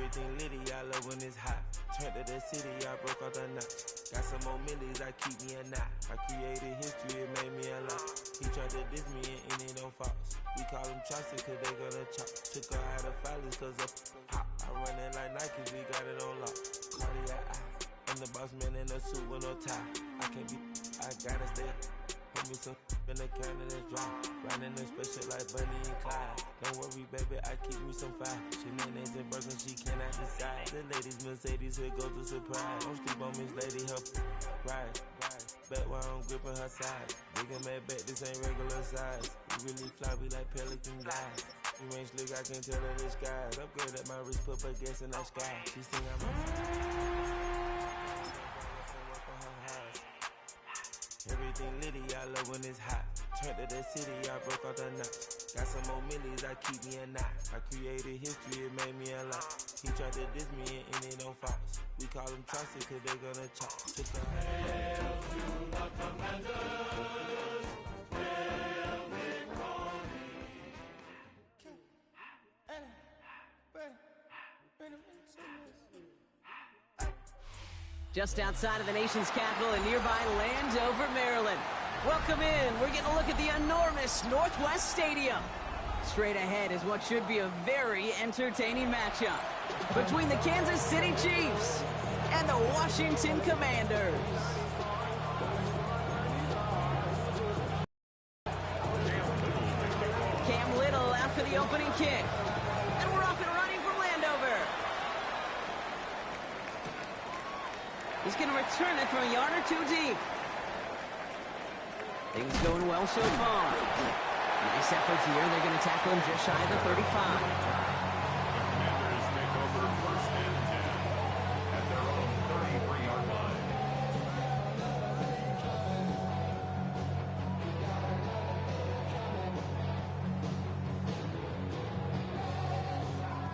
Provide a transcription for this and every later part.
Everything litty, I love when it's hot. Turned to the city, I broke all the knots. Got some more millies, I keep me a knot. I created history, it made me a lot. He tried to diss me and it don't false. We call them Chaucer cause they gonna chop. Took her out of filers cause of hop. I run it like Nike, we got it on lock. Cardiac eye. I'm the boss man in a suit with no tie. I can't be, I gotta stay. Put me some in the can and it's dry. Riding in special like Bunny and Clyde. Don't worry, baby, I keep me some fire. Shenanigans and broken, she cannot decide. The ladies Mercedes, here goes the surprise. Don't sleep on Miss Lady, help ride. Back while I'm gripping her side. Nigga mad back, this ain't regular size. We really fly, we like pelican guys. You ain't slick, I can tell her the skies. Upgrade at my wrist, put her gas in that sky. She sing I'm everything litty, I love when it's hot. Turned to the city, I broke all the knots. Got some more millies, I keep me a knot. I created history, it made me a lot. He tried to diss me and it don't false. We call them Chaucer cause they gonna chop. Took the hail to the commanders, hail Just outside of the nation's capital in nearby Landover, Maryland. Welcome in. We're getting a look at the enormous Northwest Stadium. Straight ahead is what should be a very entertaining matchup between the Kansas City Chiefs and the Washington Commanders. Cam Little out for the opening kick. And we're off and running from Landover. He's going to return it from a yard or two deep. Things going well so far. Nice effort here. They're going to tackle him just shy of the 35. Commanders take over first and 10 at their own 33-yard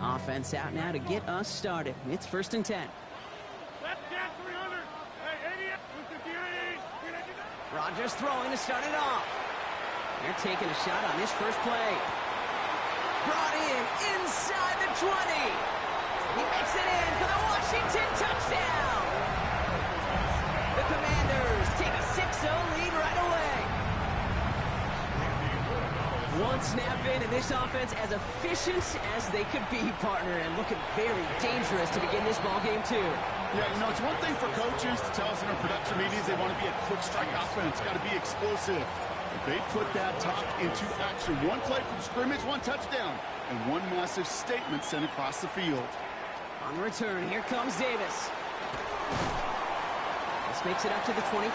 line. Offense out now to get us started. It's first and 10. Rodgers throwing to start it off. They're taking a shot on this first play. Brought in inside the 20. He makes it in for the Washington touchdown. The Commanders take a 6-0 lead right away. One snap in, and this offense as efficient as they could be, partner, and looking very dangerous to begin this ball game too. Yeah, you know, it's one thing for coaches to tell us in our production meetings they want to be a quick strike offense, got to be explosive. But they put that talk into action. One play from scrimmage, one touchdown, and one massive statement sent across the field. On the return, here comes Davis. This makes it up to the 25.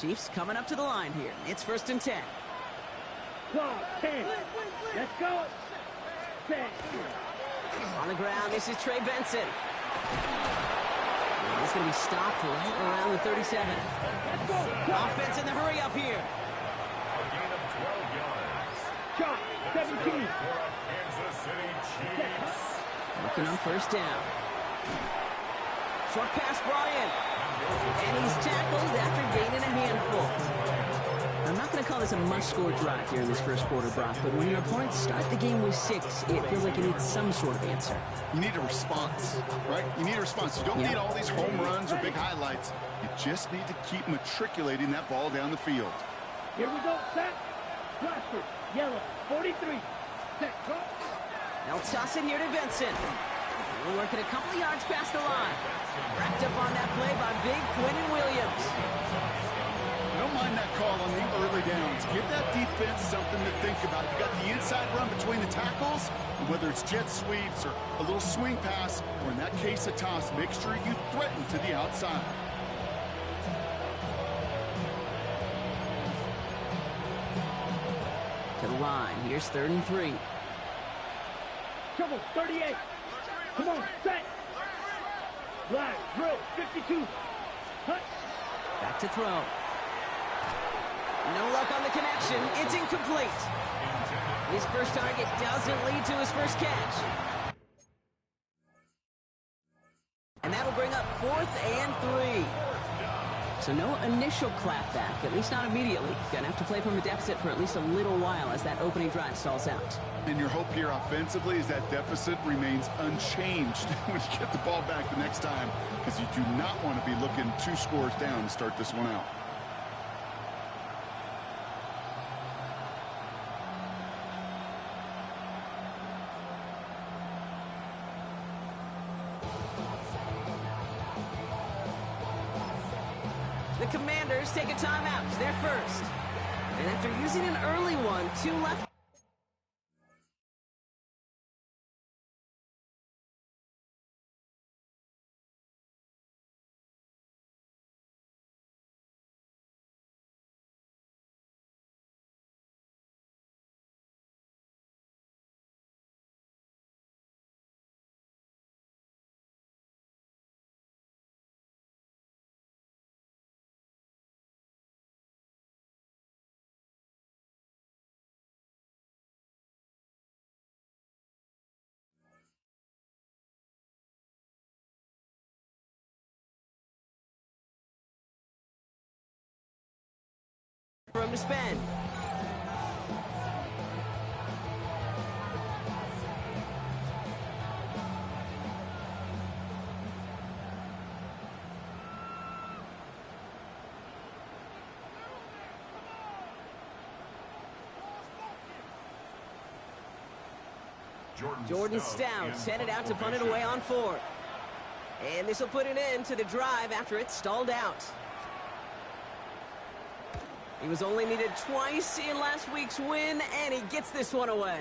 Chiefs coming up to the line here. It's first and 10. 12, 10. Let's go. 10. On the ground, this is Trey Benson. And he's going to be stopped right around the 37. Offense in the hurry up here. A gain of 12 yards. Shot, 17. Kansas City Chiefs. Looking on first down. Short pass brought in. And he's tackled after gaining a handful. I'm not going to call this a must-score drive here in this first quarter, Brock, but when your opponents start the game with 6, it feels like you need some sort of answer. You need a response, right? You need a response. You don't need all these home runs or big highlights. You just need to keep matriculating that ball down the field. Here we go, set. Blaster, yellow, 43. Set, go. They'll toss it here to Benson. We're working a couple of yards past the line. Wrapped up on that play by Big Quinnen Williams. I don't mind that call on the early downs. Give that defense something to think about. You got the inside run between the tackles, and whether it's jet sweeps or a little swing pass, or in that case a toss, make sure you threaten to the outside. To the line. Here's 3rd and 3. Trouble, 38. Come on, set. Line, drill, 52. Hut. Back to throw. No luck on the connection. It's incomplete. His first target doesn't lead to his first catch. And that'll bring up 4th and 3. So no initial clapback, at least not immediately. Gonna have to play from a deficit for at least a little while as that opening drive stalls out. And your hope here offensively is that deficit remains unchanged when you get the ball back the next time, because you do not want to be looking 2 scores down to start this one out. The Commanders take a timeout. They're first. And after using an early one, 2 left. Room to spend. Jordan Stout headed out to punt it away on 4th. And this will put an end to the drive after it stalled out. He was only needed twice in last week's win, and he gets this one away.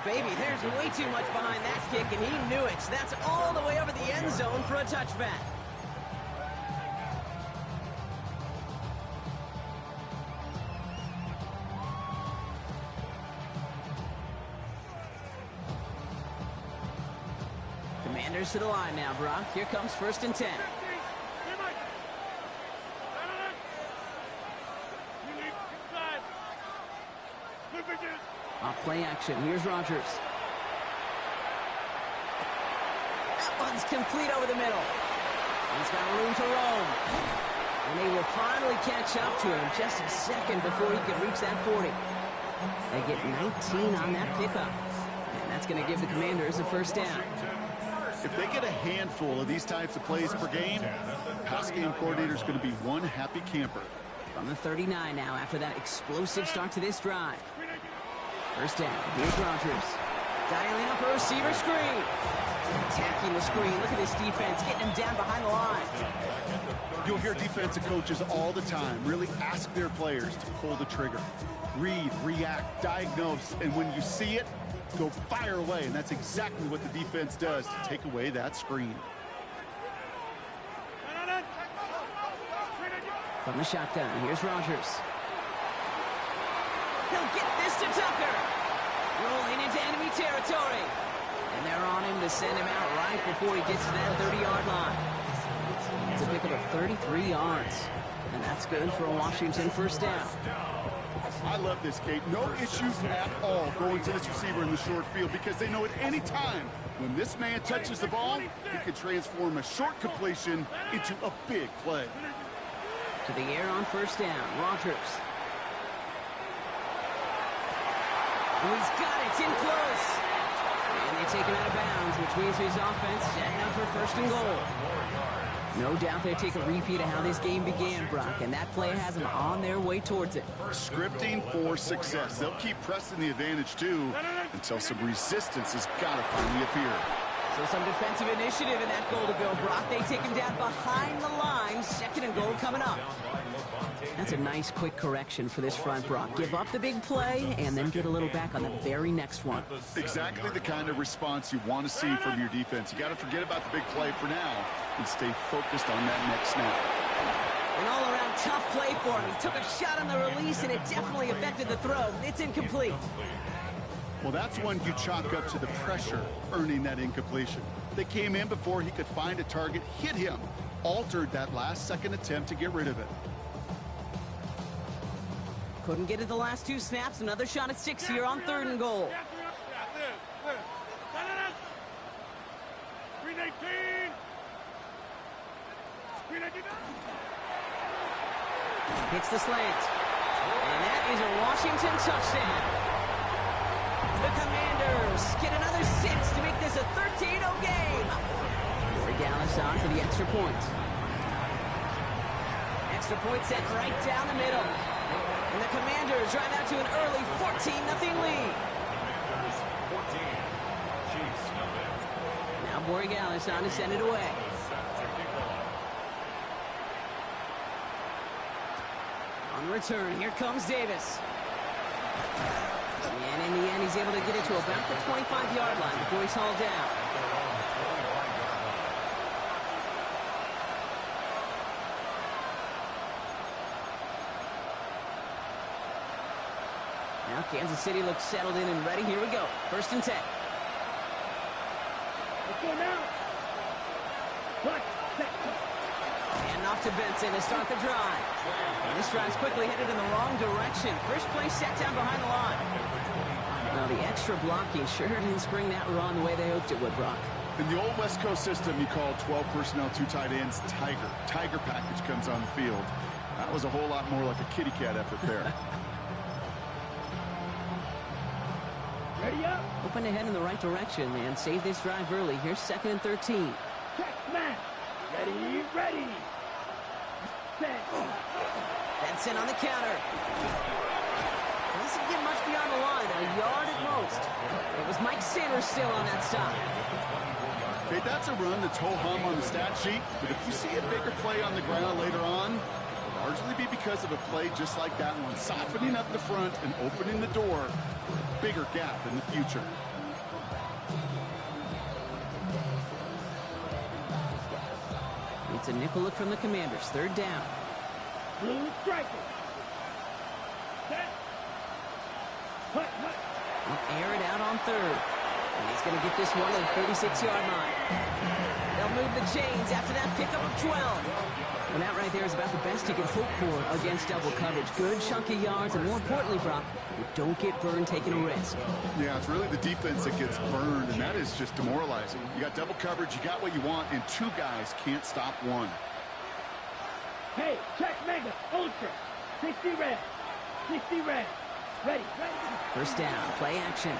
Baby, there's way too much behind that kick, and he knew it. That's all the way over the end zone for a touchback. Commanders to the line now, Brock. Here comes 1st and 10. Off play action. Here's Rodgers. That one's complete over the middle. He's got room to roam. And they will finally catch up to him just a second before he can reach that 40. They get 19 on that pickup. And that's going to give the Commanders a 1st down. If they get a handful of these types of plays per game, pass game coordinator is going to be one happy camper. From the 39 now after that explosive start to this drive. 1st down. Here's Rodgers. Dialing up a receiver screen. Attacking the screen. Look at this defense getting him down behind the line. You'll hear defensive coaches all the time really ask their players to pull the trigger. Read, react, diagnose, and when you see it, go fire away. And that's exactly what the defense does to take away that screen. From the shotgun, here's Rodgers. He'll get this to Tucker. Rolling into enemy territory. And they're on him to send him out right before he gets to that 30-yard line. It's a pickup of 33 yards. And that's good for a Washington 1st down. I love this, Kate. No issues at all going to this receiver in the short field because they know at any time when this man touches the ball, he can transform a short completion into a big play. To the air on 1st down. Rodgers. And he's got it. It's in close. And they take him out of bounds, which means his offense setting up for 1st and goal. No doubt they take a repeat of how this game began, Brock, and that play has them on their way towards it. Scripting for success. They'll keep pressing the advantage, too, until some resistance has got to finally appear. So some defensive initiative in that goal to go, Brock. They take him down behind the line. 2nd and goal coming up. That's a nice quick correction for this front, Brock. Give up the big play and then get a little back on the very next one. Exactly the kind of response you want to see from your defense. You got to forget about the big play for now and stay focused on that next snap. An all-around tough play for him. He took a shot on the release and it definitely affected the throw. It's incomplete. Well, that's one you chalk up to the pressure earning that incompletion. They came in before he could find a target, hit him, altered that last-second attempt to get rid of it. Couldn't get it the last 2 snaps. Another shot at 6 here on 3rd and goal. Screen 18. Screen 18. Hits the slant. And that is a Washington touchdown. The Commanders get another 6 to make this a 13-0 game. Regalis on for the extra point. Extra point set right down the middle. And the Commanders drive out to an early 14-0 lead. Commanders 14, Chiefs nothing. Now Borregales on to send it away. Set to kick off. On return, here comes Davis. And in the end, he's able to get it to about the 25-yard line before he's hauled down. Now Kansas City looks settled in and ready. Here we go. 1st and 10. Let's go now. Clock. Set. And off to Benson to start the drive. And this drive's quickly headed in the wrong direction. First play set down behind the line. Well, the extra blocking sure didn't spring that run the way they hoped it would, Brock. In the old West Coast system, you call 12 personnel, 2 tight ends, Tiger. Tiger package comes on the field. That was a whole lot more like a kitty cat effort there. Ready up. Hoping to head in the right direction and save this drive early. Here's 2nd and 13. Check smash. Ready, ready. Set. Benson on the counter. Doesn't get much beyond the line, a yard at most. It was Mike Sanders still on that side. Okay, that's a run that's ho-hum on the stat sheet, but if you see a bigger play on the ground later on, it'll largely be because of a play just like that one, softening up the front and opening the door for a bigger gap in the future. It's a nickel look from the Commanders. 3rd down. Blue striker. Set. Hut, hut. They'll air it out on 3rd. And he's going to get this one to the 36-yard line. They'll move the chains after that pickup of 12. And that right there is about the best you can hope for against double coverage. Good chunky yards, and more importantly, Brock, you don't get burned taking a risk. Yeah, it's really the defense that gets burned, and that is just demoralizing. You got double coverage, you got what you want, and 2 guys can't stop one. Hey, check mega. Ultra. 60 red. 60 red. Ready, ready. 1st down, play action.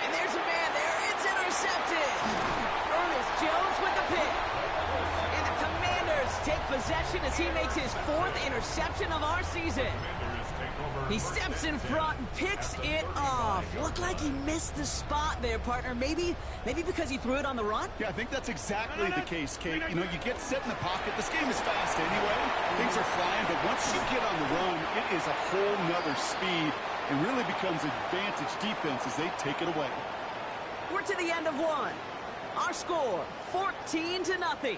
And there's a man there. It's intercepted. Ernest Jones with the pick. And the Commanders take possession as he makes his 4th interception of our season. He steps in front and picks it off. Looked like he missed the spot there, partner. Maybe because he threw it on the run? Yeah, I think that's exactly the case, Kate. You know, you get set in the pocket. This game is fast anyway. Things are flying, but once you get on the run, it is a whole nother speed and really becomes advantage defense as they take it away. We're to the end of 1. Our score, 14-0.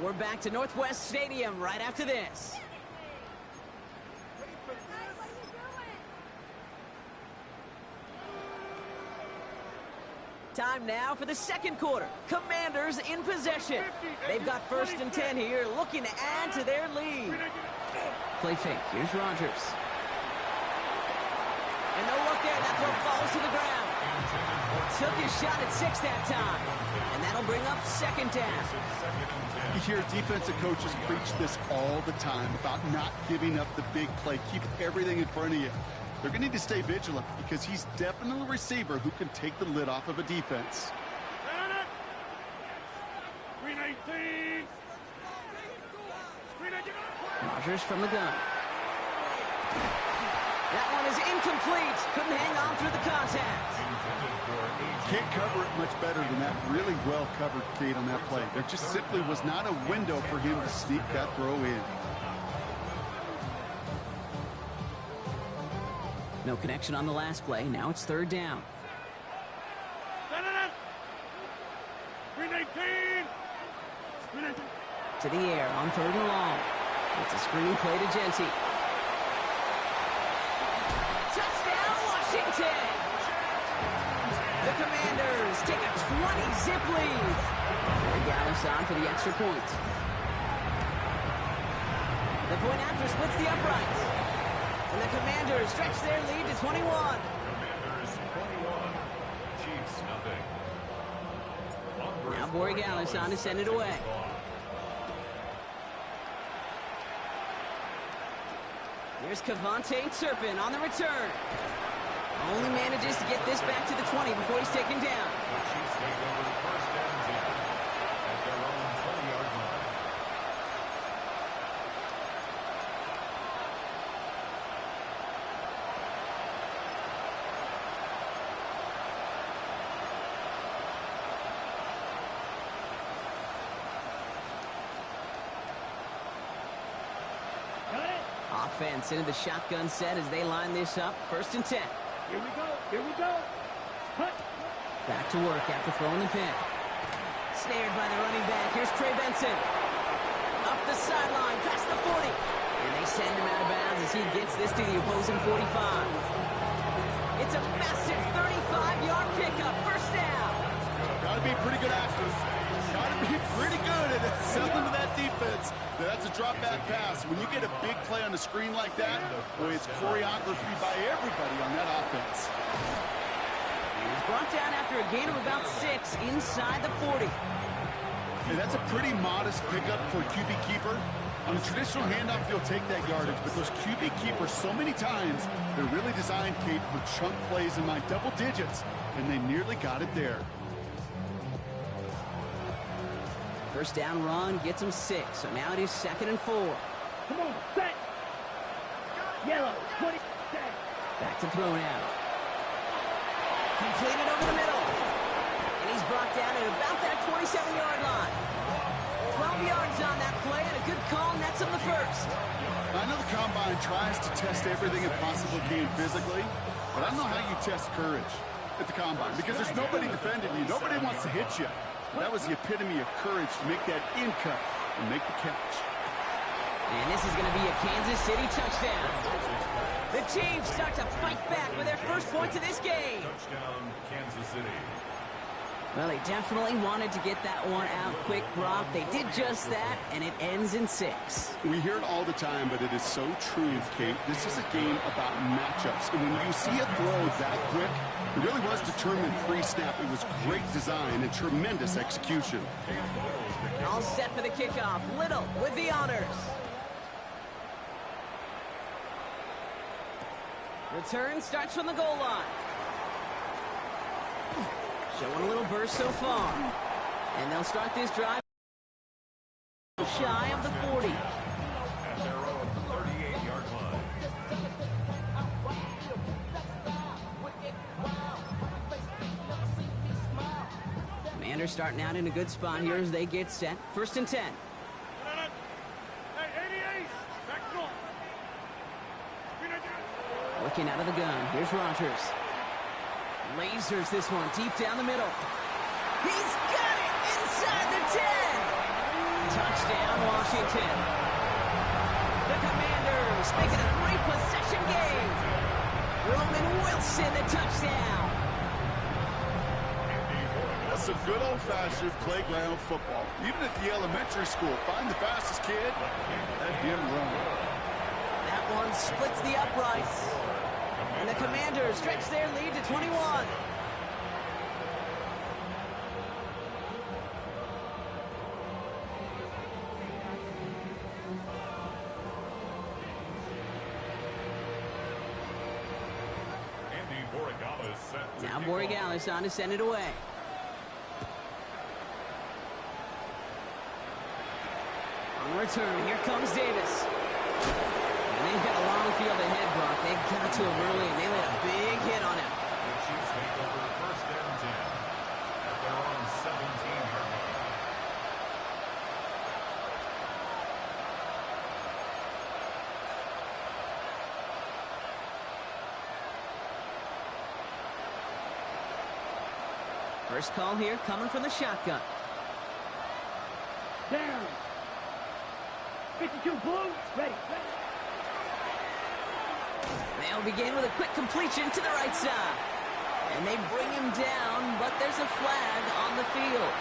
We're back to Northwest Stadium right after this. Time now for the 2nd quarter. Commanders in possession. They've got 1st and 10 here, looking to add to their lead. Play fake. Here's Rodgers. And no look there. That throw falls to the ground. Took his shot at 6 that time. And that'll bring up 2nd down. You hear defensive coaches preach this all the time about not giving up the big play. Keep everything in front of you. They're going to need to stay vigilant because he's definitely a receiver who can take the lid off of a defense. Green 18. Rodgers from the gun. That one is incomplete. Couldn't hang on through the contact. Can't cover it much better than that. Really well covered, Kate, on that play. There just simply was not a window for him to sneak that throw in. No connection on the last play. Now it's 3rd down. Green 18. To the air on 3rd and long. It's a screen play to Genty. Touchdown, Washington! The Commanders take a 20-zip lead. Regalis on for the extra point. The point after splits the uprights. And the Commanders stretch their lead to 21. Commanders 21, Chiefs nothing. Now Borregales on to send it away. Here's Kevontae Turpin on the return. Only manages to get this back to the 20 before he's taken down. The Chiefs take over first and 10 at their own 20-yard line. Got it? Offense into the shotgun set as they line this up. First and 10. Here we go. Here we go. Cut. Back to work after throwing the pick. Snared by the running back. Here's Trey Benson. Up the sideline, past the 40. And they send him out of bounds as he gets this to the opposing 45. It's a massive 35-yard pickup. First down. Got to be pretty good actors. Got to be pretty good at selling to that defense. Now, that's a drop back pass. When you get a big play on the screen like that, boy, it's choreography by everybody on that offense. He was brought down after a gain of about 6 inside the 40. And that's a pretty modest pickup for a QB keeper. On a traditional handoff, you'll take that yardage, but those QB keepers, so many times, they're really designed, Kate, for chunk plays in my double digits, and they nearly got it there. First down run gets him 6, so now it is 2nd and 4. Come on, set. Yellow, 20, set. Back to throw now. Completed over the middle. And he's brought down at about that 27-yard line. 12 yards on that play, and a good call nets him the first. I know the Combine tries to test everything it possibly can physically, but I don't know how you test courage at the Combine, because there's nobody defending you. Nobody wants to hit you. That was the epitome of courage to make that in cut and make the catch. And this is going to be a Kansas City touchdown. The Chiefs start to fight back with their first points of this game. Touchdown, Kansas City. Well, they definitely wanted to get that one out quick, Brock. They did just that, and it ends in 6. We hear it all the time, but it is so true, Kate. This is a game about matchups. And when you see a throw that quick, it really was determined pre-snap. It was great design and tremendous execution. All set for the kickoff. Little with the honors. Return starts from the goal line. Showing a little burst so far. And they'll start this drive shy of the 40. At their own 38-yard line. Commanders starting out in a good spot here as they get set. First and 10. Looking out of the gun. Here's Rodgers. Lasers this one deep down the middle. He's got it inside the 10. Touchdown, Washington. The Commanders making a 3-possession game. Roman Wilson, the touchdown. That's some good old-fashioned playground football. Even at the elementary school, find the fastest kid, let him run. That one splits the uprights. And the Commanders stretch their lead to 21. Andy Borregales set to Now kick Borregales on to send it away. On return, here comes Davis. And they've got a long field ahead, Brock. They got to him early, and they laid a big hit on him. The Chiefs take over first and 10 at their own 17-yard line. First call here coming from the shotgun. Down. 52 blue. Ready. They'll begin with a quick completion to the right side. And they bring him down, but there's a flag on the field.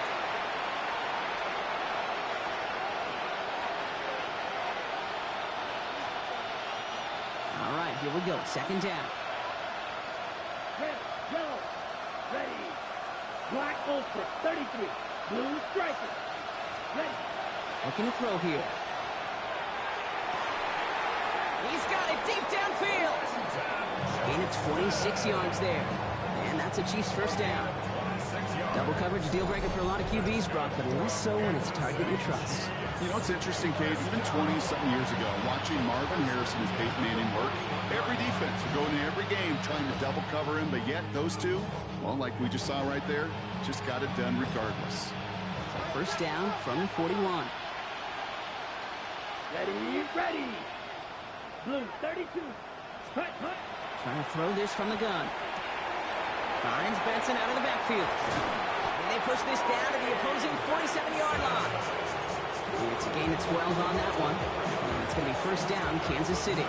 All right, Here we go, second down. Red, yellow, ready. Black ultra, 33. Blue striker, ready. Looking to throw here. He's got it deep downfield. Gain of 26 yards there. And that's a Chiefs first down. Double coverage deal breaker for a lot of QBs, Brock, but less so when it's a target you trust. You know, it's interesting, Kate, even 20-something years ago, watching Marvin Harrison and Peyton Manning work, every defense would go into every game trying to double cover him, but yet those two, well, like we just saw right there, just got it done regardless. So first down from the 41. Ready. Blue, 32. Hut. Trying to throw this from the gun. Finds Benson out of the backfield. And they push this down to the opposing 47-yard line. It's a gain of 12 on that one. And it's going to be first down, Kansas City.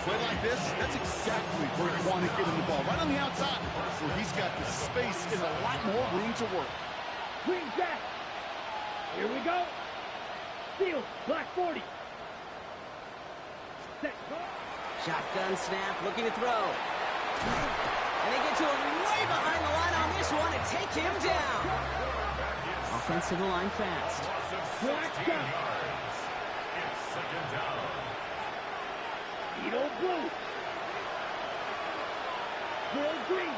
Play like this, that's exactly where you want to get him the ball. Right on the outside, where he's got the space and a lot more room to work. Green jack. Here we go. Field, black 40. Set. Shotgun snap, looking to throw. And they get to him way behind the line on this one and take him down. Offensive line fast. Black down. It's second down. Edo blue. Will green.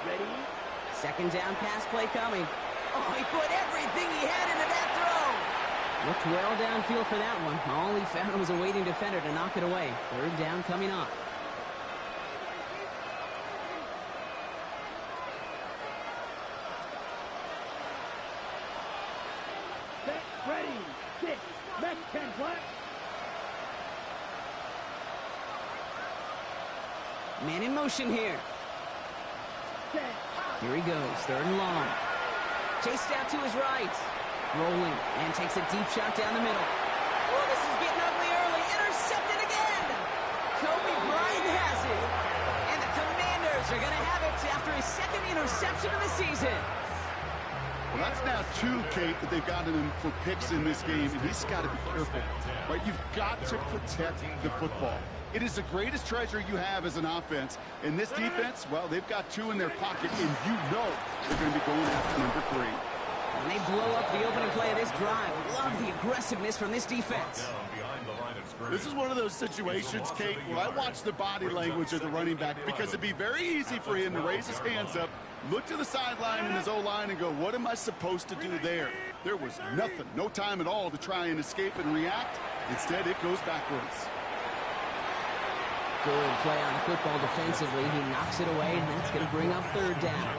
Ready. Second down pass play coming. Oh, he put everything he had into that throw. Looked well downfield for that one. All he found was a waiting defender to knock it away. Third down coming up. Set. Ready. 6. Mexican black. Man in motion here. Set. Here he goes, third and long. Chased out to his right. Rolling, and takes a deep shot down the middle. Oh, this is getting ugly early. Intercepted again. Kobe Bryant has it. And the Commanders are going to have it after his second interception of the season. Well, that's now 2, Kate, that they've gotten him for picks in this game, and he's got to be careful. Right? You've got to protect the football. It is the greatest treasure you have as an offense. And this defense, well, they've got 2 in their pocket, and you know they're going to be going after number 3. And they blow up the opening play of this drive. Love the aggressiveness from this defense. This is one of those situations, Kate, where I watch the body language of the running back because it'd be very easy for him to raise his hands up, look to the sideline in his O-line and go, what am I supposed to do there? There was nothing, no time at all to try and escape and react. Instead, it goes backwards. Good play on the football defensively. He knocks it away, and that's going to bring up third down.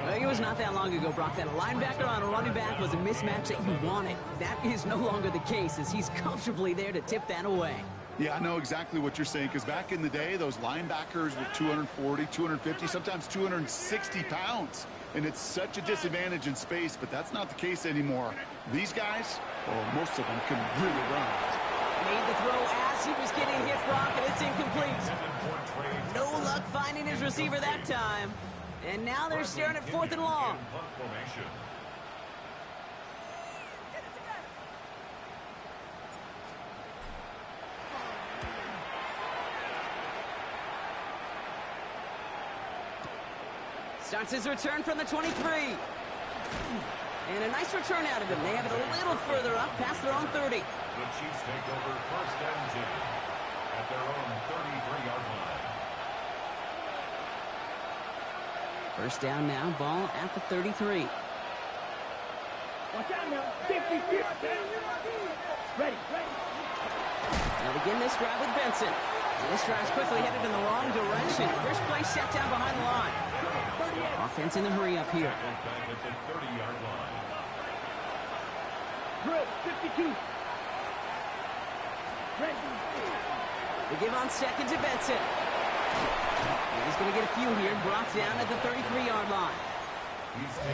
Well, it was not that long ago, Brock, that a linebacker on a running back was a mismatch that you wanted. That is no longer the case, as he's comfortably there to tip that away. Yeah, I know exactly what you're saying, because back in the day, those linebackers were 240, 250, sometimes 260 pounds. And it's such a disadvantage in space, but that's not the case anymore. These guys, well, most of them can really run. Made the throw as he was getting hit, Brock, and it's incomplete. No luck finding his receiver that time. And now they're staring at 4th and long. Starts his return from the 23. And a nice return out of him. They have it a little further up past their own 30. The Chiefs take over first and 10 at their own 33-yard line. First down now, ball at the 33. Watch out now. 50. Ready. They'll begin this drive with Benson. And this drive's quickly headed in the wrong direction. First play set down behind the line. Offense in the hurry up here. Back at the 30-yard line. Drill, 52. Ready. They give on second to Benson. And he's going to get a few here. Brought down at the 33-yard line.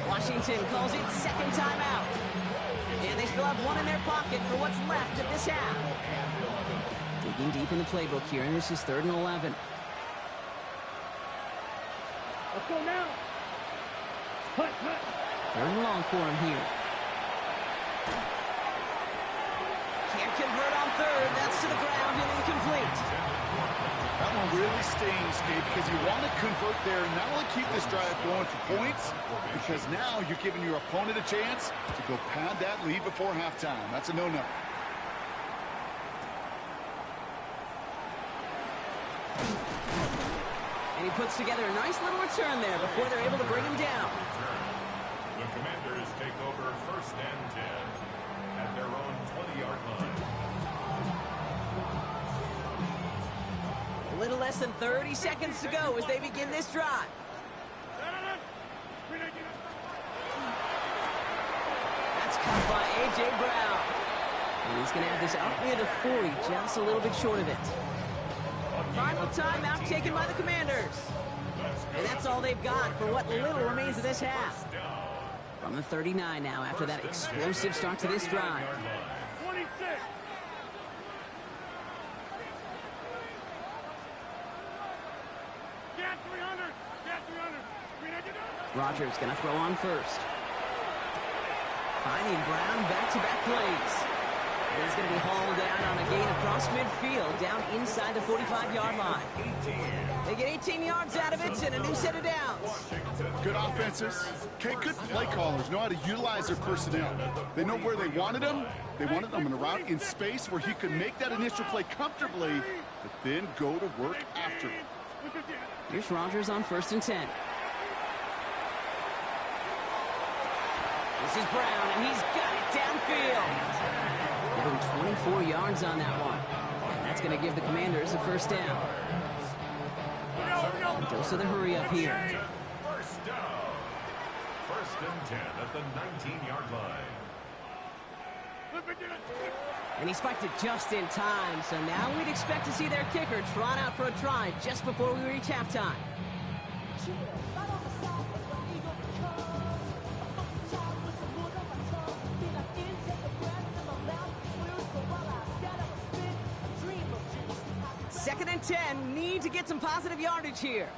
Washington calls it second timeout. And they still have one in their pocket for what's left of this half. Digging deep in the playbook here, and this is 3rd and 11. Let's go now. Hut. 3rd and long for him here. Can't convert on third. That's to the ground and incomplete. That one really stings, Gabe, because you want to convert there and not only keep this drive going for points, because now you're giving your opponent a chance to go pad that lead before halftime. That's a no-no. And he puts together a nice little return there before they're able to bring him down. The Commanders take over 1st and 10 at their own 20-yard line. A little less than 30 seconds to go as they begin this drive. That's caught by A.J. Brown. And he's going to have this up near the 40, just a little bit short of it. Final timeout taken by the Commanders. And that's all they've got for what little remains of this half. From the 39 now after that explosive start to this drive. 26. Get 300. Get 300. Rodgers going to throw on first. Finding Brown back-to-back plays. And he's going to be hauled down on a gain across midfield, down inside the 45-yard line. They get 18 yards out of it and a new set of downs. Good offenses. Okay, good play callers know how to utilize their personnel. They know where they wanted them. They wanted them in a route in space where he could make that initial play comfortably, but then go to work after it. Here's Rodgers on 1st and 10. This is Brown, and he's got it downfield. Give him 24 yards on that one. And that's going to give the Commanders a first down. And dose of the hurry up here. First down. 1st and 10 at the 19-yard line. And he spiked it just in time, so now we'd expect to see their kicker trot out for a try just before we reach halftime. Second and 10, need to get some positive yardage here.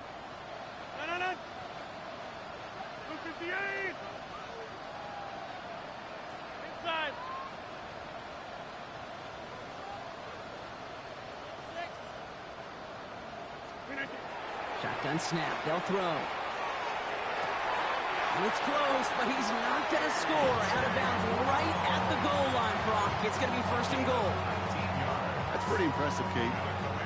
258. Inside. 6. Shotgun snap, they'll throw. And it's close, but he's not going to score out of bounds right at the goal line, Brock. It's going to be 1st and goal. That's pretty impressive, Kate.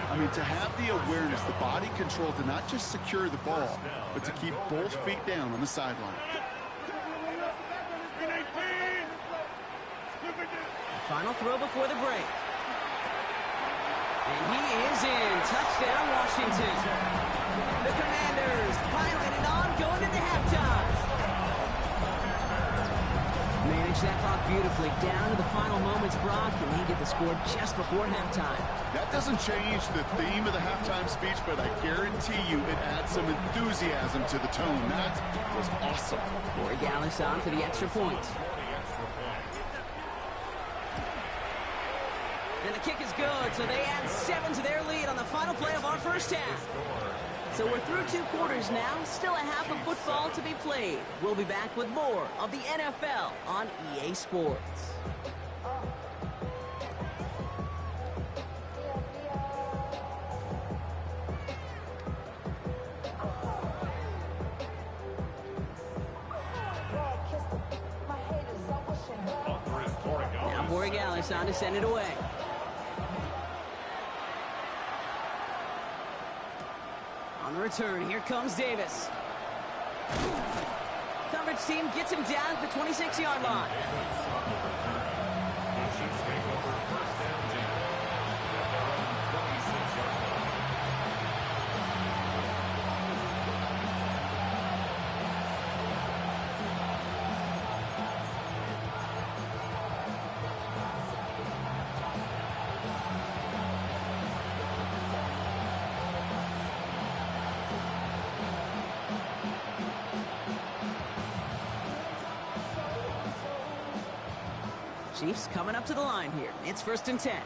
I mean, to have the awareness, the body control to not just secure the ball, but to keep both feet down on the sideline. Final throw before the break. And he is in. Touchdown, Washington. The Commanders piling it on, going into halftime. Manage that clock beautifully down to the final moments, Brock, and they get the score just before halftime. That doesn't change the theme of the halftime speech, but I guarantee you it adds some enthusiasm to the tone. That was awesome. Corey Gallis on for the extra point. And the kick is good, so they add 7 to their lead on the final play of our first half. So we're through 2 quarters now, still a half of football to be played. We'll be back with more of the NFL on EA Sports. Now Borregales on to send it away. On the return, here comes Davis. Coverage team gets him down at the 26-yard line. Chiefs coming up to the line here. It's 1st and 10.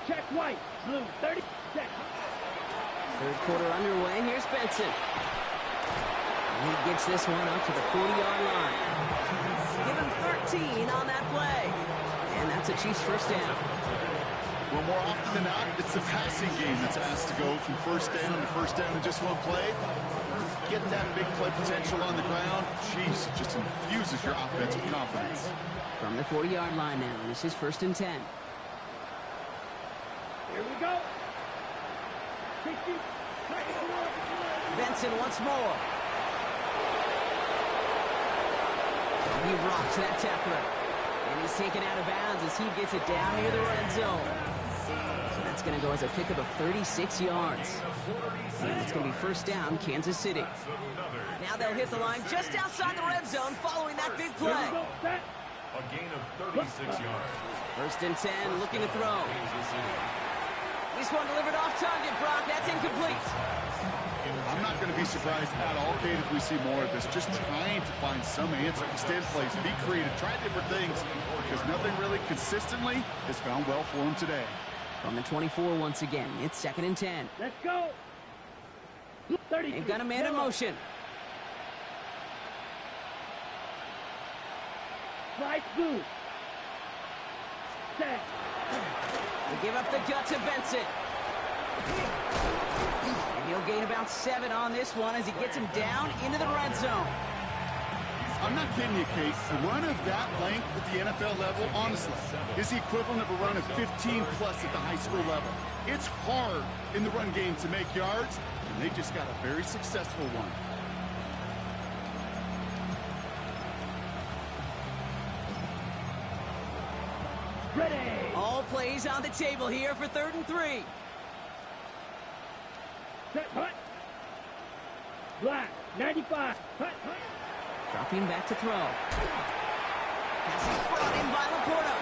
Check white. Blue 30. Check. Third quarter underway. Here's Benson. And he gets this one up to the 40-yard line. give him 13 on that play. And that's a Chiefs first down. Well, more often than not, it's the passing game that's asked to go from first down in just one play. Get that big play potential on the ground. Chiefs just infuses your offense with confidence. From the 40-yard line now, this is 1st and 10. Here we go. 60. Benson once more. He rocks that tackler. And he's taken out of bounds as he gets it down near the red zone. So that's going to go as a pickup of 36 yards. And it's going to be first down, Kansas City. Now they'll hit the line just outside the red zone following that big play. A gain of 36 yards. 1st and 10, looking to throw. This one delivered off target, Brock. That's incomplete. I'm not going to be surprised at all, Kate, if we see more of this. Just trying to find some answer. Extend plays, be creative, try different things, because nothing really consistently has found well for him today. From the 24 once again, it's 2nd and 10. Let's go. 30. They've got a man in motion. Right blue. Set. They give up the gut to Benson. And he'll gain about 7 on this one as he gets him down into the red zone. I'm not kidding you, Kate. A run of that length at the NFL level, honestly, is the equivalent of a run of 15-plus at the high school level. It's hard in the run game to make yards, and they just got a very successful one. Ready. All plays on the table here for 3rd and 3. Set. Hut. Black. 95. Hut. Hut. Dropping back to throw. Pass is brought in by Laporta.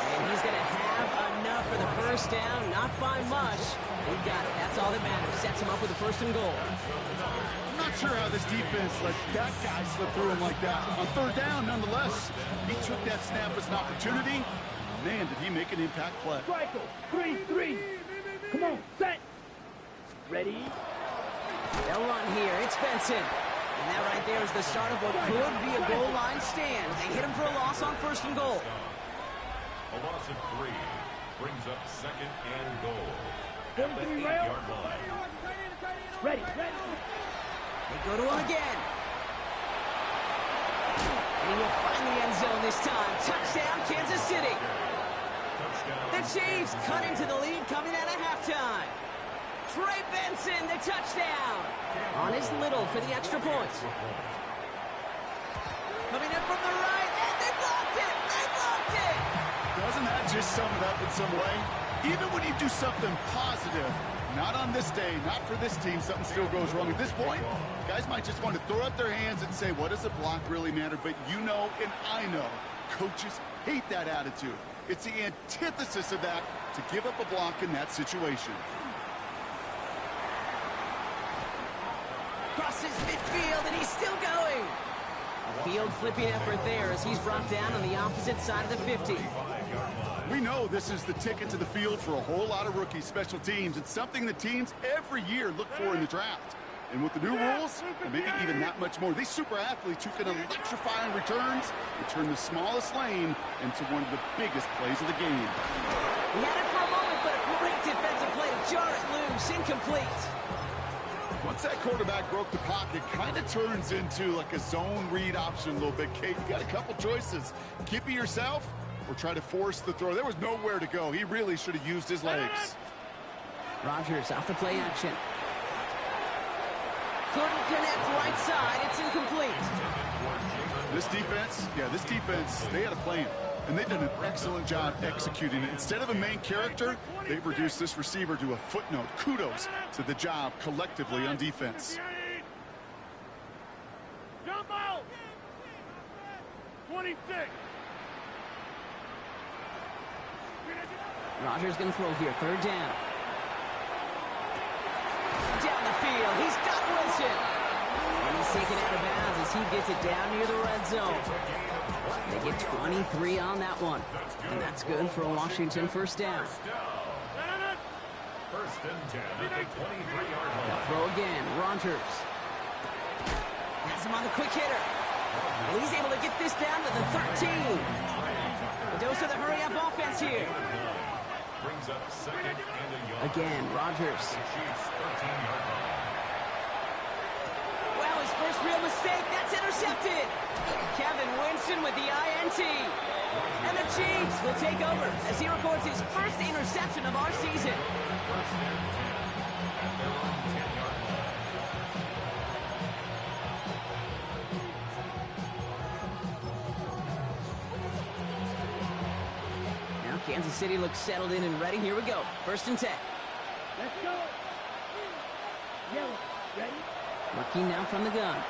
And he's going to have enough for the first down. Not by much. He got it. That's all that matters. Sets him up with a 1st and goal. I'm not sure how this defense let that guy slip through him like that. On 3rd down, nonetheless, he took that snap as an opportunity. Man, did he make an impact play. Striker. 3-3. Come on. Set. Ready. They'll run here. It's Benson. And that right there is the start of what could be a goal line stand. They hit him for a loss on 1st and goal. A loss of 3 brings up 2nd and goal. At the 43 rail. 8-yard line. Ready. Ready. They go to him again. And he will find the end zone this time. Touchdown, Kansas City. The Chiefs cut into the lead coming out of halftime. Trey Benson, the touchdown. On his little for the extra point. Coming in from the right, and they blocked it. They blocked it. Doesn't that just sum it up in some way? Even when you do something positive, not on this day, not for this team, something still goes wrong. At this point, guys might just want to throw up their hands and say, what does a block really matter? But you know, and I know, coaches hate that attitude. It's the antithesis of that, to give up a block in that situation. Crosses midfield, and he's still going. A field flipping effort there as he's brought down on the opposite side of the 50. We know this is the ticket to the field for a whole lot of rookie special teams. It's something the teams every year look for in the draft. And with the new rules, and maybe even that much more, these super athletes who can electrify in returns and turn the smallest lane into one of the biggest plays of the game. He had it for a moment, but a great defensive play to jar it loose. Incomplete. Once that quarterback broke the pocket, kind of turns into like a zone read option a little bit. Kate, you got a couple choices. Keep it yourself or try to force the throw. There was nowhere to go. He really should have used his legs. Rodgers off the play action. Couldn't connect right side. It's incomplete. This defense, they had a plan. And they've done an excellent job executing it. Instead of a main character, they've reduced this receiver to a footnote. Kudos to the job collectively on defense. Jump out. 26. Rodgers going to throw here. 3rd down. Down the field. He's got Wilson. And he's taken out of bounds as he gets it down near the red zone. They get 23 on that one. And that's good for a Washington first down. 1st and 10 at the 23-yard line. They'll throw again. Rodgers has him on the quick hitter. And he's able to get this down to the 13. The dose of the hurry-up offense here. Brings up second and a yard. Again, Rodgers. The Chiefs 13-yard line. Well, his first real mistake, that's intercepted. Kevin Winston with the INT. And the Chiefs will take over as he records his first interception of our season. First and 10 at their own 10-yard line. Now Kansas City looks settled in and ready. Here we go. First and 10. Let's go. Yellow. Ready? Working now from the gun.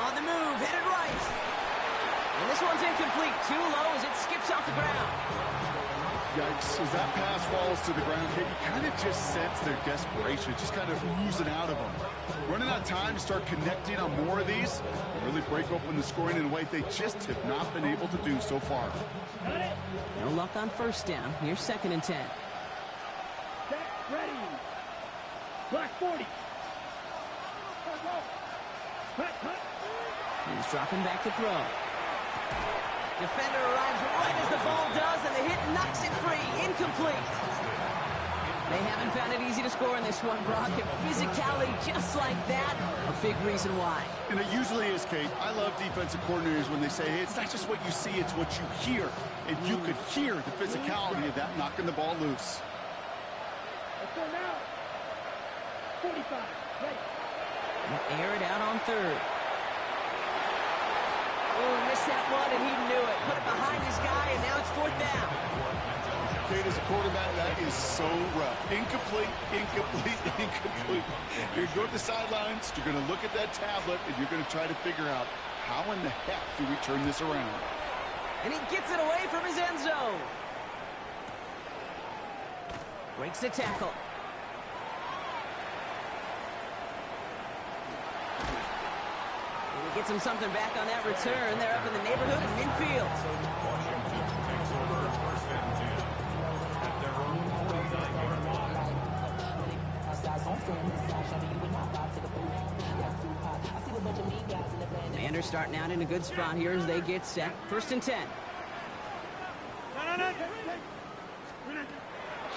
On the move, headed right. And this one's incomplete. Too low as it skips off the ground. Yikes, as that pass falls to the ground, you kind of just sense their desperation, just kind of oozing out of them. Running out of time to start connecting on more of these, and really break open the scoring in a way they just have not been able to do so far. Got it. No luck on first down. Here's second and 10. Set. Ready. Black 40. Cut. He's dropping back to throw. Defender arrives right as the ball does, and the hit knocks it free. Incomplete. They haven't found it easy to score in this one, Brock. And physicality just like that, a big reason why. And it usually is, Kate. I love defensive coordinators when they say, hey, it's not just what you see, it's what you hear. And you could hear the physicality of that knocking the ball loose. Let's go now. 45. Ready. He'll air it out on third. Oh, missed that one, and he knew it. Put it behind his guy, and now it's fourth down. Kate, as a quarterback, that is so rough. Incomplete. You're going to go to the sidelines, you're going to look at that tablet, and you're going to try to figure out how in the heck do we turn this around. And he gets it away from his end zone. Breaks the tackle. Gets him something back on that return. They're up in the neighborhood of midfield. Washington takes over first and 10 at their own 49-yard line. Commanders starting out in a good spot here as they get set. First and 10.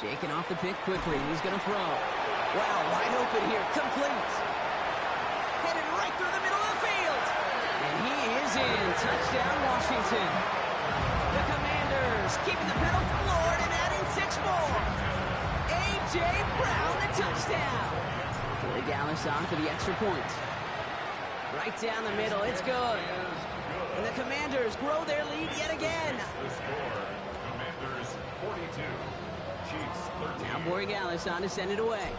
Shaking off the pick quickly. He's going to throw. Wow, wide open here. Complete. Headed right through the middle of the field. And he is in. Touchdown, Washington. The Commanders keeping the pedal floored and adding 6 more. A.J. Brown, the touchdown. Billy Dallas on for the extra point. Right down the middle. It's good. And the Commanders grow their lead yet again. The score, Commanders 42, Chiefs 13. Now Borregales on to send it away.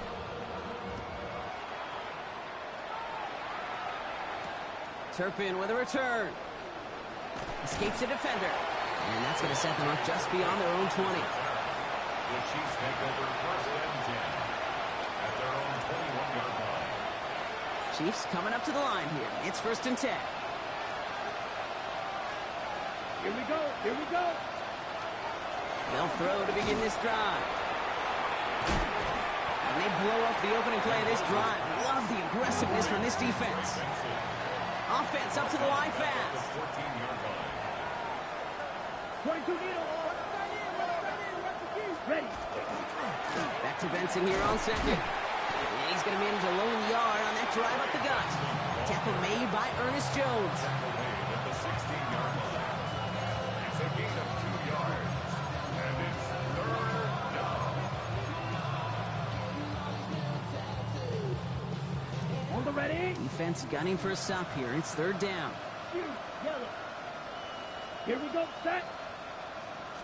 Turpin with a return. Escapes the defender. And that's going to set them up just beyond their own 20. The Chiefs take over first and 10 at their own 21-yard line. Chiefs coming up to the line here. It's first and 10. Here we go. They'll throw to begin this drive. And they blow up the opening play of this drive. Love the aggressiveness from this defense. Offense up to the line fast. 14-yard line. 22 needle. Ready. Back to Benson here on second. And he's going to manage a lone yard on that drive up the gut. Tackle made by Ernest Jones. Away at the 16-yard line. It's a gain of 2 yards. And it's third down. On the ready. Defense gunning for a stop here. It's third down. Yellow. Here we go. Set.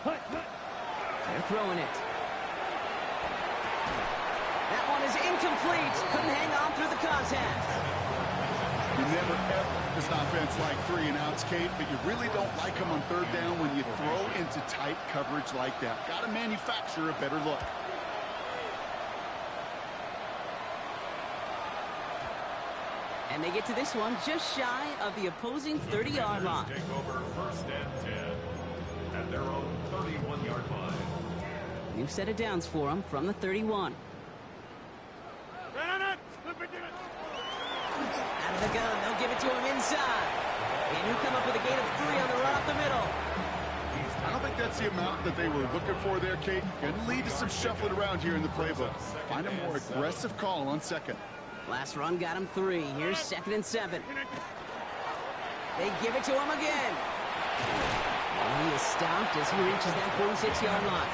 Cut. They're throwing it. That one is incomplete. Couldn't hang on through the contact. You never, ever, this offense like 3 and outs, Kate, but you really don't like them on third down when you throw into tight coverage like that. Got to manufacture a better look. And they get to this one just shy of the opposing 30-yard line. Take over first and 10 at their own 31-yard line. New set of downs for them from the 31. Out of the gun, they'll give it to him inside. And he'll come up with a gain of 3 on the run up the middle. I don't think that's the amount that they were looking for there, Kate. Going to lead to some shuffling around here in the playbook. Find a more aggressive call on second. Last run got him 3. Here's 2nd and 7. They give it to him again. And he is stopped as he reaches that 46-yard line.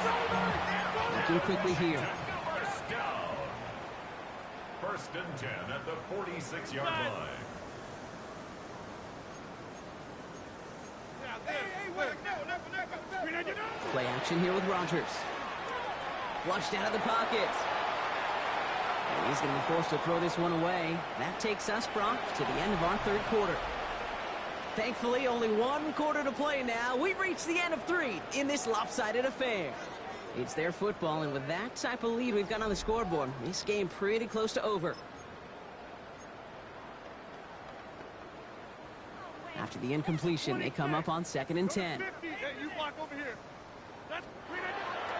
Looking quickly here. First down. 1st and 10 at the 46-yard line. Play action here with Rodgers. Flushed out of the pocket. And he's going to be forced to throw this one away. That takes us, Brock, to the end of our 3rd quarter. Thankfully, only 1 quarter to play now. We've reached the end of 3 in this lopsided affair. It's their football, and with that type of lead we've got on the scoreboard, this game pretty close to over. After the incompletion, they come up on 2nd and 10.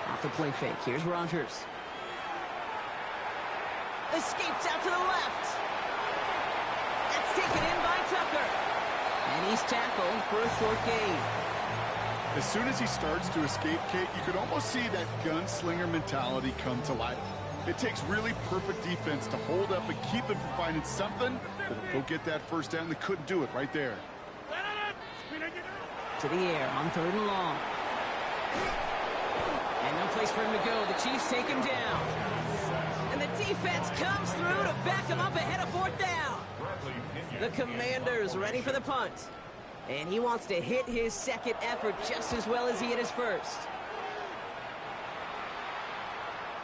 Off the play fake, here's Rodgers. Escapes out to the left. That's taken in by Tucker. And he's tackled for a short gain. As soon as he starts to escape, Kate, you could almost see that gunslinger mentality come to life. It takes really perfect defense to hold up and keep him from finding something that'll go get that first down. They couldn't do it right there. To the air on 3rd and long. And no place for him to go. The Chiefs take him down. And the defense comes through to back him up ahead of 4th down. The Commanders ready for the punt. And he wants to hit his 2nd effort just as well as he hit his 1st.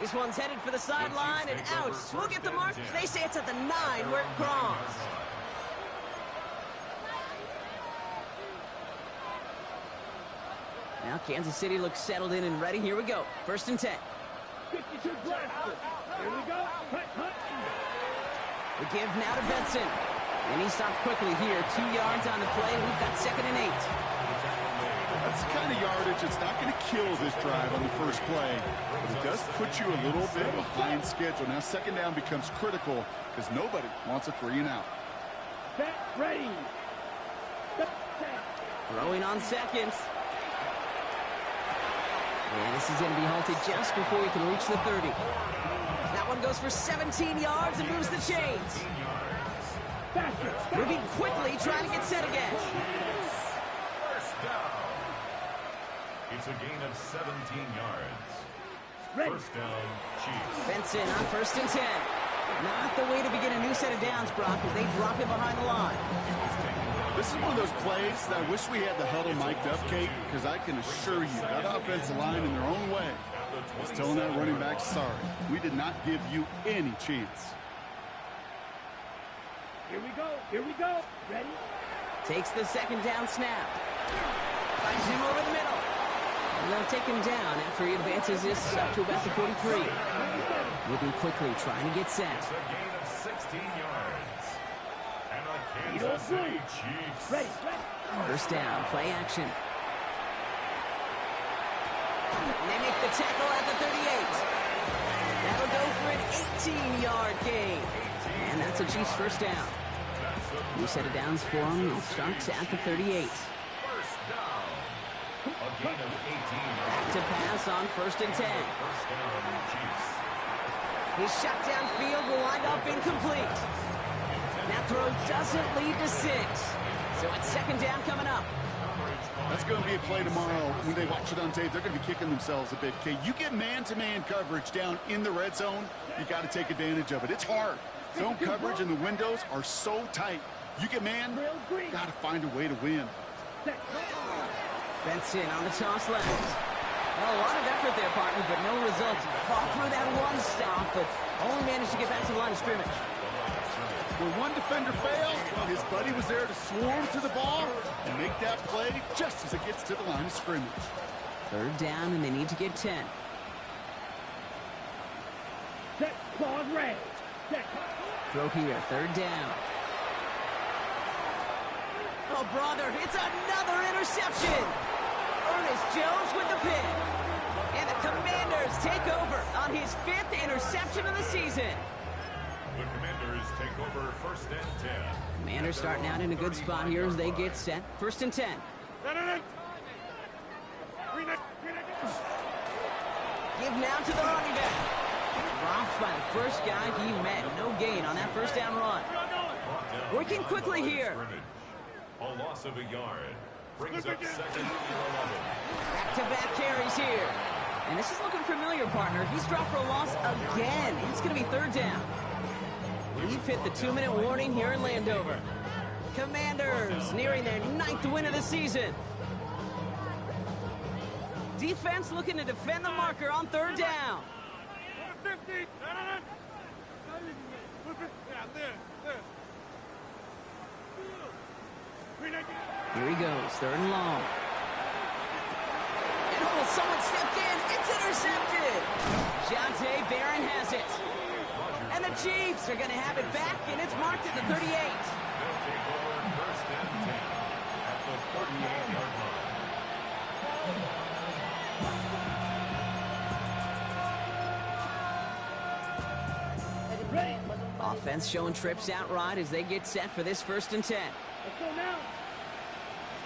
This one's headed for the sideline and out. We'll get the mark. They say it's at the 9 where it crossed. Now Kansas City looks settled in and ready. Here we go. 1st and 10. 52 blaster. Here we go. The give now to Benson. And he stopped quickly here. 2 yards on the play. We've got 2nd and 8. That's the kind of yardage that's not going to kill this drive on the first play. But it does put you a little bit behind schedule. Now 2nd down becomes critical because nobody wants a 3 and out. Set, ready. Throwing on 2nd. And this is going to be halted just before he can reach the 30. That one goes for 17 yards and moves the chains. Moving quickly, trying to get set again. First down. It's a gain of 17 yards. First down, Chiefs. Benson on 1st and 10. Not the way to begin a new set of downs, Brock, as they drop him behind the line. This is one of those plays that I wish we had the huddle mic'd up, Kate, because I can assure you that offensive line in their own way is telling that running back, sorry, we did not give you any chance. Here we go. Here we go. Ready? Takes the 2nd down snap. Finds him over the middle. And they'll take him down after he advances this up to about the 43. Moving quickly, trying to get set. It's a gain of 16 yards. And the Kansas City Chiefs. Ready. 1st down, play action. And they make the tackle at the 38. That'll go for an 18-yard gain. And that's a Chiefs 1st down. New set of downs for him. It starts at the 38. First down. A gain of 18 Back yards. to pass on 1st and 10. First down, Chiefs. His shot downfield will wind up incomplete. That throw doesn't lead to 6. So it's 2nd down coming up. That's going to be a play tomorrow. When they watch it on tape, they're going to be kicking themselves a bit. Okay, you get man-to-man coverage down in the red zone, you got to take advantage of it. It's hard. Zone coverage and the windows are so tight. You get man, got to find a way to win. Benson on the toss left. Well, a lot of effort there, partner, but no results. Fought through that one stop, but only managed to get back to the line of scrimmage. When one defender failed, his buddy was there to swarm to the ball and make that play just as it gets to the line of scrimmage. 3rd down, and they need to get 10. Set, claws red. Set. Throw here, 3rd down. Oh, brother, it's another interception. Ernest Jones with the pick. And the Commanders take over on his 5th interception of the season. The Commanders take over 1st and 10. Commanders starting out in a good spot here as they get set. 1st and 10. Give now to the running back. Dropped by the first guy he met. No gain on that first down run. Working quickly here. A loss of a yard. Brings up 2nd and 11. Back-to-back carries here. And this is looking familiar, partner. He's dropped for a loss again. It's going to be 3rd down. We've hit the 2-minute warning here in Landover. Commanders nearing their 9th win of the season. Defense looking to defend the marker on 3rd down. Here he goes, 3rd and long. And oh, someone stepped in. It's intercepted. Jonte Barron has it. And the Chiefs are going to have it back, and it's marked at the 38. They'll take over 1st and 10 at the 38-yard line. Ready. Offense showing trips out right as they get set for this 1st and 10. Let's go now.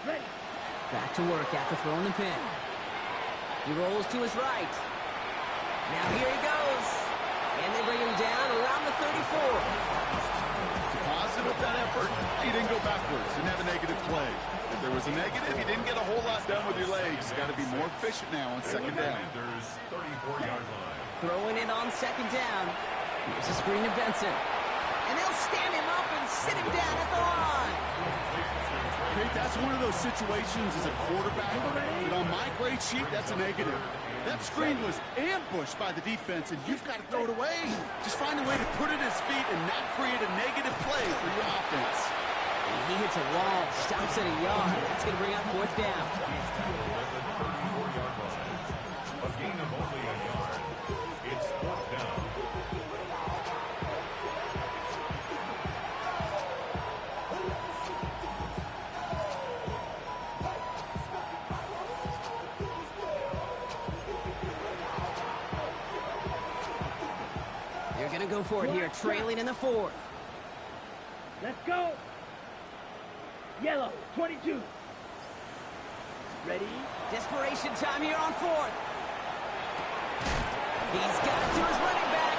Ready. Back to work after throwing the pin. He rolls to his right. Now here he goes. And they bring him down around the 34. Positive that effort. You didn't go backwards. Didn't have a negative play. If there was a negative, you didn't get a whole lot done with your legs. Got to be more efficient now on 2nd down. Commanders 34-yard line. Throwing it on 2nd down. Here's a screen to Benson. And they'll stand him up and sit him down at the line. Okay, that's one of those situations as a quarterback that on my grade sheet, that's a negative. That screen was ambushed by the defense, and you've got to throw it away. Just find a way to put it at his feet and not create a negative play for your offense. And he hits a wall, stops at a yard. That's going to bring up 4th down. He's tackled at the 34-yard line. A gain of only a yard. It's 4th down. They're going to go for it here, trailing in the 4th. Let's go. Yellow, 22. Ready. Desperation time here on 4th. He's got it to his running back.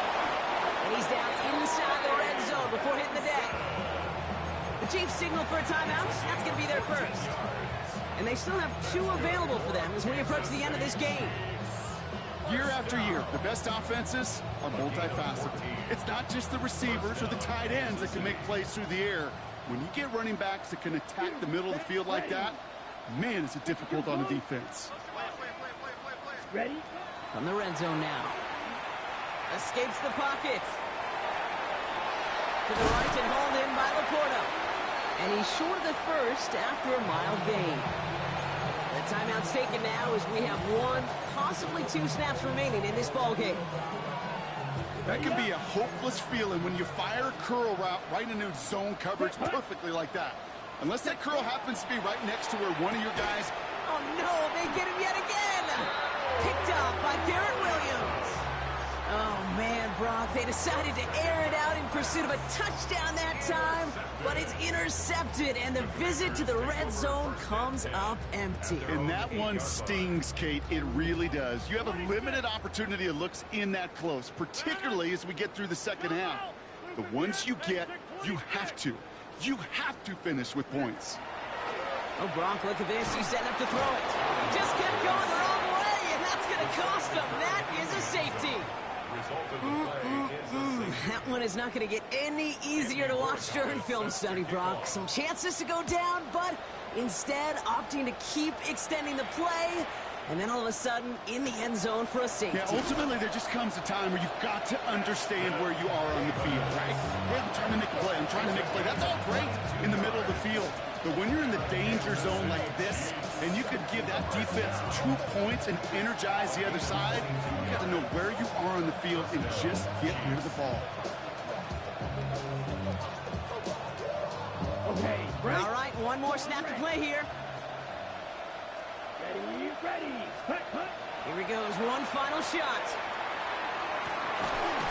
And he's down inside the red zone before hitting the deck. The Chiefs signal for a timeout. That's going to be their first. And they still have 2 available for them as we approach the end of this game. Year after year, the best offenses are multifaceted. It's not just the receivers or the tight ends that can make plays through the air. When you get running backs that can attack the middle of the field like that, man, is it difficult on the defense. Ready. From the red zone now. Escapes the pocket. To the right and hauled in by Laporta. And he's short of the first after a mild gain. The timeout's taken now as we have 1, possibly 2 snaps remaining in this ballgame. That can be a hopeless feeling when you fire a curl route right into zone coverage perfectly like that. Unless that curl happens to be right next to where one of your guys... Oh no, they get him yet again! Picked up by Garrett Williams. Oh man, Brock, they decided to air it out in pursuit of a touchdown that time, but it's intercepted and the visit to the red zone comes up empty. And that one stings, Kate. It really does. You have a limited opportunity that looks in that close, particularly as we get through the second half. The ones you get, you have to finish with points. Oh, Brock, look at this. He's setting up to throw it. He just kept going the wrong way, and that's going to cost him. That is a safety. That one is not going to get any easier to watch during film study, Brock. Some chances to go down, but instead opting to keep extending the play, and then all of a sudden in the end zone for a safety. Yeah, ultimately there just comes a time where you've got to understand where you are on the field, right? Hey, I'm trying to make a play. That's all great in the middle of the field. But when you're in the danger zone like this, and you could give that defense 2 points and energize the other side, you got to know where you are on the field and just get rid of the ball. Okay, break. All right, one more snap to play here. Ready. Cut. Here he goes, one final shot.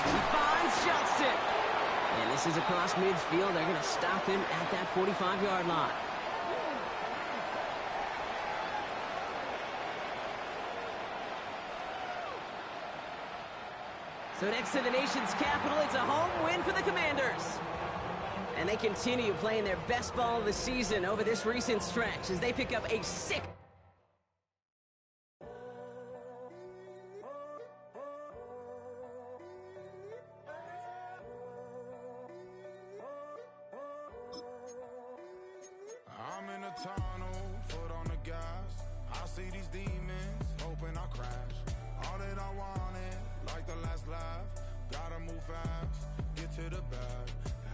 He finds Johnston. And this is across midfield. They're going to stop him at that 45-yard line. So next to the nation's capital, it's a home win for the Commanders. And they continue playing their best ball of the season over this recent stretch as they pick up a 6. I'm in a tunnel, foot on the gas. I see these demons, hoping I crash. All that I wanted, like the last laugh. Gotta move fast, get to the bag.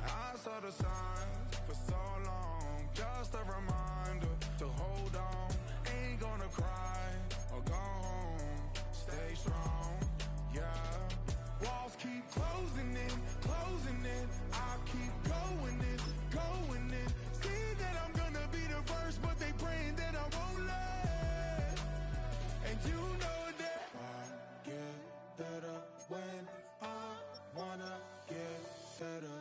I saw the signs for so long, just a reminder to hold on. Ain't gonna cry or go home, stay strong, yeah. Walls keep closing in, I keep going in. See that I'm gonna be the first, but they praying that I won't let. And you know that I get better when I wanna get better.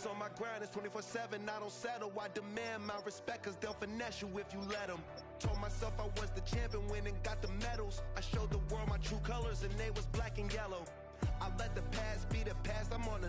On my grind, it's 24/7, I don't settle. I demand my respect, cause they'll finesse you if you let them. Told myself I was the champion, went and got the medals. I showed the world my true colors and they was black and yellow. I let the past be the past, I'm on the